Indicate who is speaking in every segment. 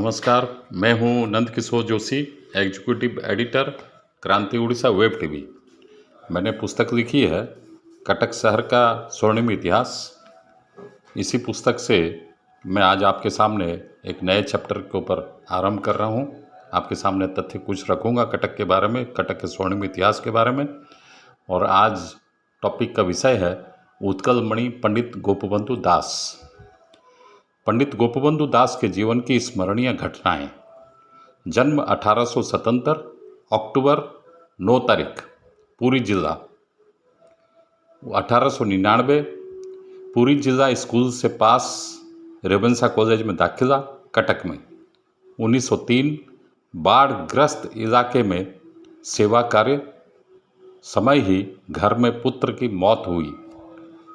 Speaker 1: नमस्कार, मैं हूं नंद किशोर जोशी, एग्जीक्यूटिव एडिटर, क्रांति उड़ीसा वेब टीवी। मैंने पुस्तक लिखी है कटक शहर का स्वर्णिम इतिहास। इसी पुस्तक से मैं आज आपके सामने एक नए चैप्टर के ऊपर आरंभ कर रहा हूं। आपके सामने तथ्य कुछ रखूंगा कटक के बारे में, कटक के स्वर्णिम इतिहास के बारे में। और आज टॉपिक का विषय है उत्कल मणि पंडित गोपबंधु दास। पंडित गोपबंधु दास के जीवन की स्मरणीय घटनाएं। जन्म 1877 अक्टूबर 9 तारीख, पुरी जिला। 1899 पुरी जिला स्कूल से पास, रेवेंसा कॉलेज में दाखिला कटक में। 1903 बाढ़ ग्रस्त इलाके में सेवा कार्य, समय ही घर में पुत्र की मौत हुई।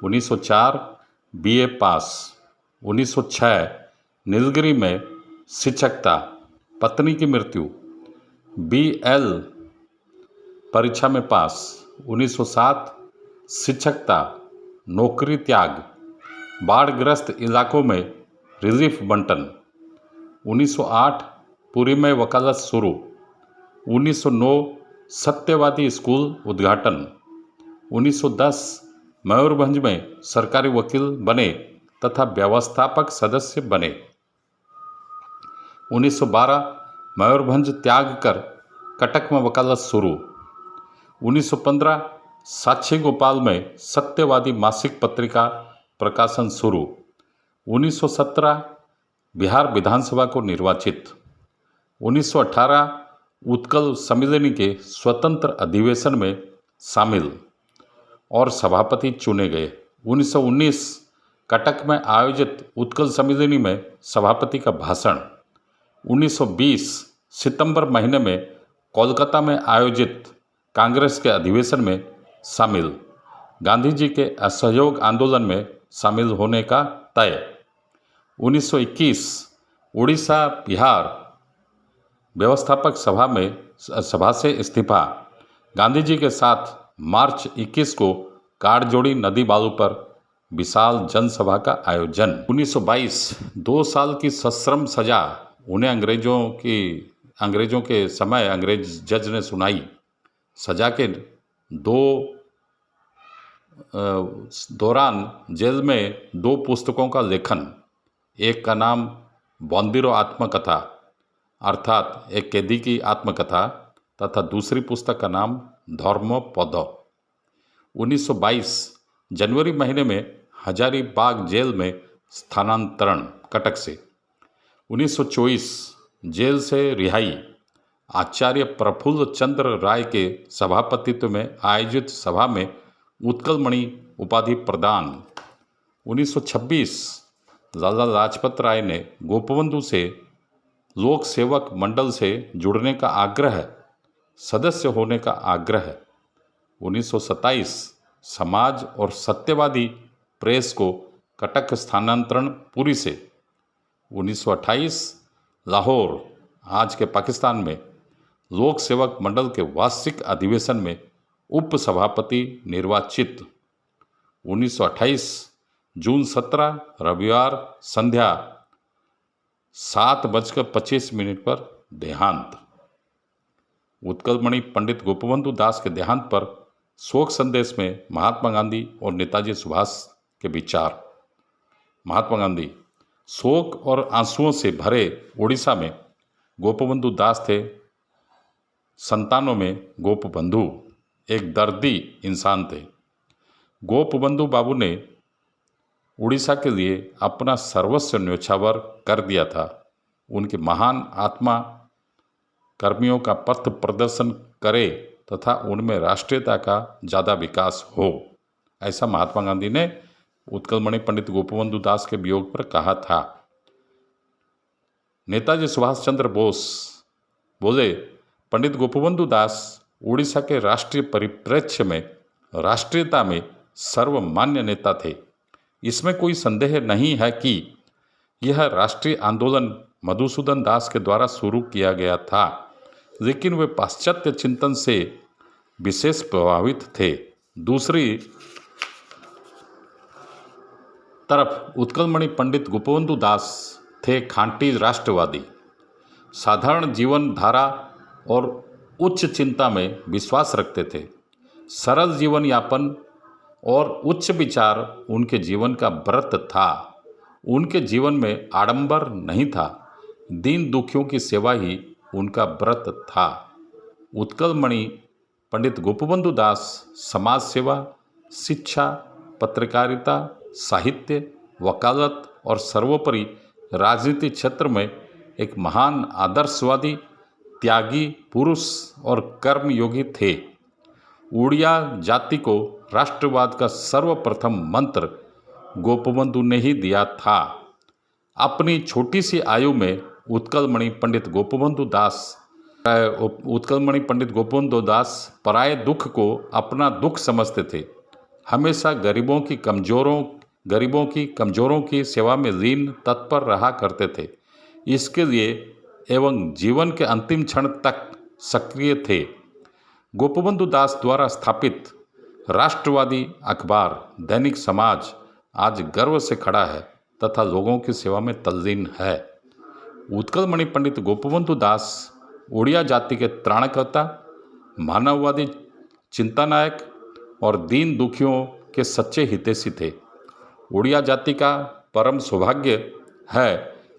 Speaker 1: 1904 बीए पास। 1906 नीलगिरी में शिक्षकता, पत्नी की मृत्यु। बीएल परीक्षा में पास। 1907 शिक्षकता, नौकरी त्याग, बाढ़ग्रस्त इलाकों में रिलीफ बंटन। 1908 पुरी में वकालत शुरू। 1909 सत्यवादी स्कूल उद्घाटन। 1910 मयूरभंज में सरकारी वकील बने तथा व्यवस्थापक सदस्य बने। 1912 मयूरभंज त्याग कर कटक में वकालत शुरू। 1915 साक्षी गोपाल में सत्यवादी मासिक पत्रिका प्रकाशन शुरू। 1917 बिहार विधानसभा को निर्वाचित। 1918 उत्कल सम्मेलनी के स्वतंत्र अधिवेशन में शामिल और सभापति चुने गए। 1919 कटक में आयोजित उत्कल सम्मेलनी में सभापति का भाषण। 1920 सितंबर महीने में कोलकाता में आयोजित कांग्रेस के अधिवेशन में शामिल। गांधी जी के असहयोग आंदोलन में शामिल होने का तय। 1921 उड़ीसा बिहार व्यवस्थापक सभा से इस्तीफा। गांधी जी के साथ मार्च 21 को काठजोड़ी नदी बालू पर विशाल जनसभा का आयोजन। 1922 2 साल की सश्रम सजा उन्हें अंग्रेजों के समय अंग्रेज जज ने सुनाई। सजा के दौरान जेल में 2 पुस्तकों का लेखन। एक का नाम बंदिरो आत्मकथा अर्थात एक कैदी की आत्मकथा तथा दूसरी पुस्तक का नाम धर्मपद। 1922 जनवरी महीने में हजारीबाग जेल में स्थानांतरण कटक से। 1924 जेल से रिहाई। आचार्य प्रफुल्ल चंद्र राय के सभापतित्व में आयोजित सभा में उत्कल मणि उपाधि प्रदान। 1926 लाला लाजपत राय ने गोपबंधु से लोक सेवक मंडल से जुड़ने का आग्रह, सदस्य होने का आग्रह। 1927 समाज और सत्यवादी प्रेस को कटक स्थानांतरण पुरी से। 1928 लाहौर आज के पाकिस्तान में लोक सेवक मंडल के वार्षिक अधिवेशन में उप सभापति निर्वाचित। 1928 जून 17 रविवार संध्या 7:25 पर देहांत। उत्कल मणि पंडित गोपबंधु दास के देहांत पर शोक संदेश में महात्मा गांधी और नेताजी सुभाष के विचार। महात्मा गांधी शोक और आंसुओं से भरे उड़ीसा में गोपबंधु दास थे संतानों में गोपबंधु, एक दर्दी इंसान थे। गोपबंधु बाबू ने उड़ीसा के लिए अपना सर्वस्व न्योछावर कर दिया था। उनकी महान आत्मा कर्मियों का पथ प्रदर्शन करे तथा उनमें राष्ट्रीयता का ज़्यादा विकास हो, ऐसा महात्मा गांधी ने उत्कल मणि पंडित गोपबंधु दास के वियोग पर कहा था। नेताजी सुभाष चंद्र बोस बोले, पंडित गोपबंधु दास उड़ीसा के राष्ट्रीय परिप्रेक्ष्य में राष्ट्रीयता में सर्वमान्य नेता थे। इसमें कोई संदेह नहीं है कि यह राष्ट्रीय आंदोलन मधुसूदन दास के द्वारा शुरू किया गया था, लेकिन वे पाश्चात्य चिंतन से विशेष प्रभावित थे। दूसरी तरफ उत्कल मणि पंडित गोपबंधु दास थे खांटी राष्ट्रवादी। साधारण जीवन धारा और उच्च चिंता में विश्वास रखते थे। सरल जीवन यापन और उच्च विचार उनके जीवन का व्रत था। उनके जीवन में आडंबर नहीं था, दीन दुखियों की सेवा ही उनका व्रत था। उत्कलमणि पंडित गोपबंधु दास समाज सेवा, शिक्षा, पत्रकारिता, साहित्य, वकालत और सर्वोपरि राजनीति क्षेत्र में एक महान आदर्शवादी, त्यागी पुरुष और कर्मयोगी थे। उड़िया जाति को राष्ट्रवाद का सर्वप्रथम मंत्र गोपबंधु ने ही दिया था। अपनी छोटी सी आयु में उत्कलमणि पंडित गोपबंधु दास पराये दुख को अपना दुख समझते थे। हमेशा गरीबों की कमजोरों की सेवा में लीन तत्पर रहा करते थे। इसके लिए एवं जीवन के अंतिम क्षण तक सक्रिय थे। गोपबंधु दास द्वारा स्थापित राष्ट्रवादी अखबार दैनिक समाज आज गर्व से खड़ा है तथा लोगों की सेवा में तल्लीन है। उत्कलमणि पंडित गोपबंधु दास उड़िया जाति के त्राणकर्ता, मानववादी चिंतानायक और दीन दुखियों के सच्चे हितैषी थे। उड़िया जाति का परम सौभाग्य है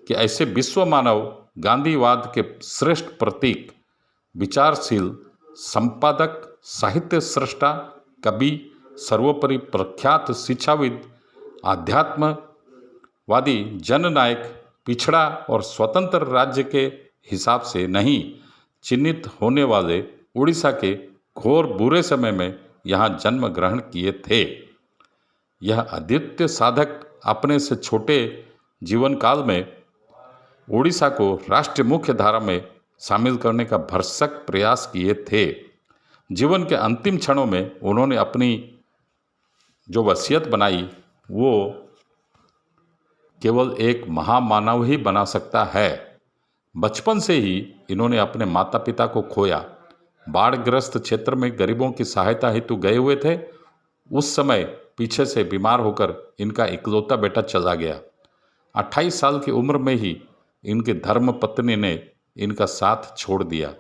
Speaker 1: कि ऐसे विश्व मानव गांधीवाद के श्रेष्ठ प्रतीक, विचारशील संपादक, साहित्य सृष्टा, कवि, सर्वोपरि प्रख्यात शिक्षाविद, आध्यात्मवादी, जननायक, पिछड़ा और स्वतंत्र राज्य के हिसाब से नहीं चिन्हित होने वाले उड़ीसा के घोर बुरे समय में यहाँ जन्म ग्रहण किए थे। यह अद्वितीय साधक अपने से छोटे जीवन काल में उड़ीसा को राष्ट्रीय मुख्य धारा में शामिल करने का भरसक प्रयास किए थे। जीवन के अंतिम क्षणों में उन्होंने अपनी जो वसीयत बनाई वो केवल एक महामानव ही बना सकता है। बचपन से ही इन्होंने अपने माता पिता को खोया। बाढ़ग्रस्त क्षेत्र में गरीबों की सहायता हेतु गए हुए थे। उस समय पीछे से बीमार होकर इनका इकलौता बेटा चला गया। 28 साल की उम्र में ही इनकी धर्मपत्नी ने इनका साथ छोड़ दिया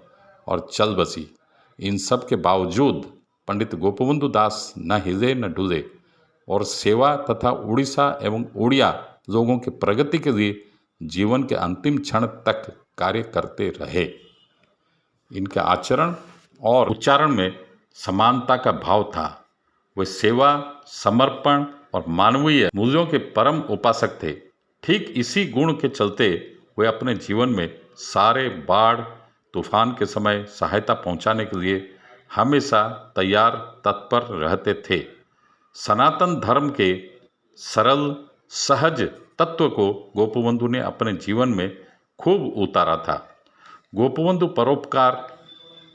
Speaker 1: और चल बसी। इन सब के बावजूद पंडित गोपबंधु दास न हिले न डुले और सेवा तथा उड़ीसा एवं उड़िया लोगों की प्रगति के लिए जीवन के अंतिम क्षण तक कार्य करते रहे। इनके आचरण और उच्चारण में समानता का भाव था। वे सेवा, समर्पण और मानवीय मूल्यों के परम उपासक थे। ठीक इसी गुण के चलते वे अपने जीवन में सारे बाढ़ तूफान के समय सहायता पहुंचाने के लिए हमेशा तैयार तत्पर रहते थे। सनातन धर्म के सरल सहज तत्व को गोपबंधु ने अपने जीवन में खूब उतारा था। गोपबंधु परोपकार,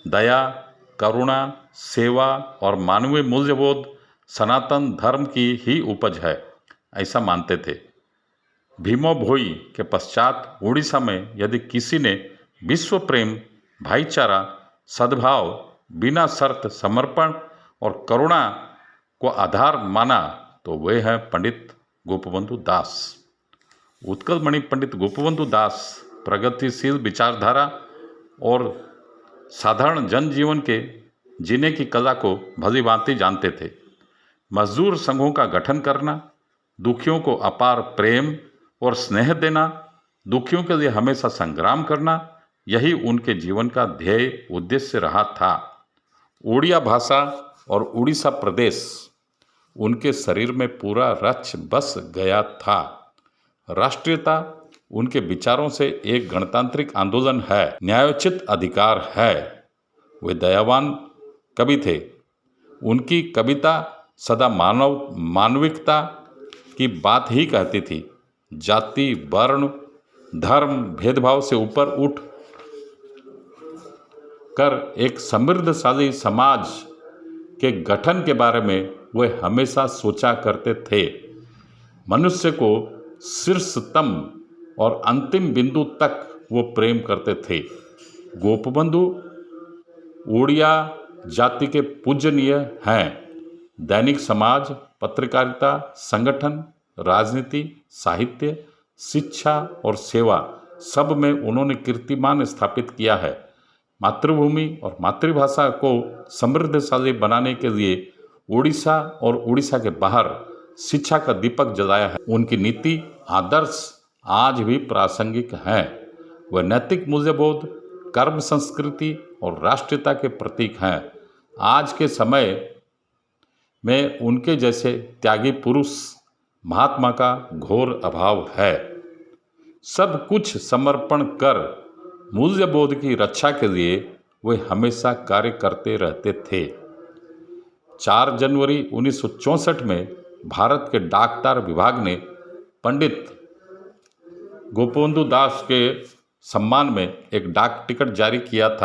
Speaker 1: दया, करुणा, सेवा और मानवीय मूल्यबोध सनातन धर्म की ही उपज है, ऐसा मानते थे। भीमो भोई के पश्चात उड़ीसा में यदि किसी ने विश्व प्रेम, भाईचारा, सद्भाव, बिना शर्त समर्पण और करुणा को आधार माना तो वे हैं पंडित गोपबंधु दास। उत्कलमणि पंडित गोपबंधु दास प्रगतिशील विचारधारा और साधारण जनजीवन के जीने की कला को भलीभांति जानते थे। मजदूर संघों का गठन करना, दुखियों को अपार प्रेम और स्नेह देना, दुखियों के लिए हमेशा संग्राम करना, यही उनके जीवन का ध्येय उद्देश्य रहा था। उड़िया भाषा और उड़ीसा प्रदेश उनके शरीर में पूरा रच बस गया था। राष्ट्रीयता उनके विचारों से एक गणतांत्रिक आंदोलन है, न्यायोचित अधिकार है। वे दयावान कवि थे। उनकी कविता सदा मानविकता की बात ही कहती थी। जाति, वर्ण, धर्म, भेदभाव से ऊपर उठ कर एक समृद्धशाली समाज के गठन के बारे में वे हमेशा सोचा करते थे। मनुष्य को शीर्षतम और अंतिम बिंदु तक वो प्रेम करते थे। गोपबंधु उड़िया जाति के पूजनीय हैं। दैनिक समाज, पत्रकारिता, संगठन, राजनीति, साहित्य, शिक्षा और सेवा सब में उन्होंने कीर्तिमान स्थापित किया है। मातृभूमि और मातृभाषा को समृद्धशाली बनाने के लिए उड़ीसा और उड़ीसा के बाहर शिक्षा का दीपक जलाया है। उनकी नीति आदर्श आज भी प्रासंगिक हैं। वह नैतिक मूल्यबोध, कर्म संस्कृति और राष्ट्रीयता के प्रतीक हैं। आज के समय में उनके जैसे त्यागी पुरुष महात्मा का घोर अभाव है। सब कुछ समर्पण कर मूल्यबोध की रक्षा के लिए वे हमेशा कार्य करते रहते थे। 4 जनवरी 1964 में भारत के डाकतार विभाग ने पंडित गोपोंदु दास के सम्मान में एक डाक टिकट जारी किया था।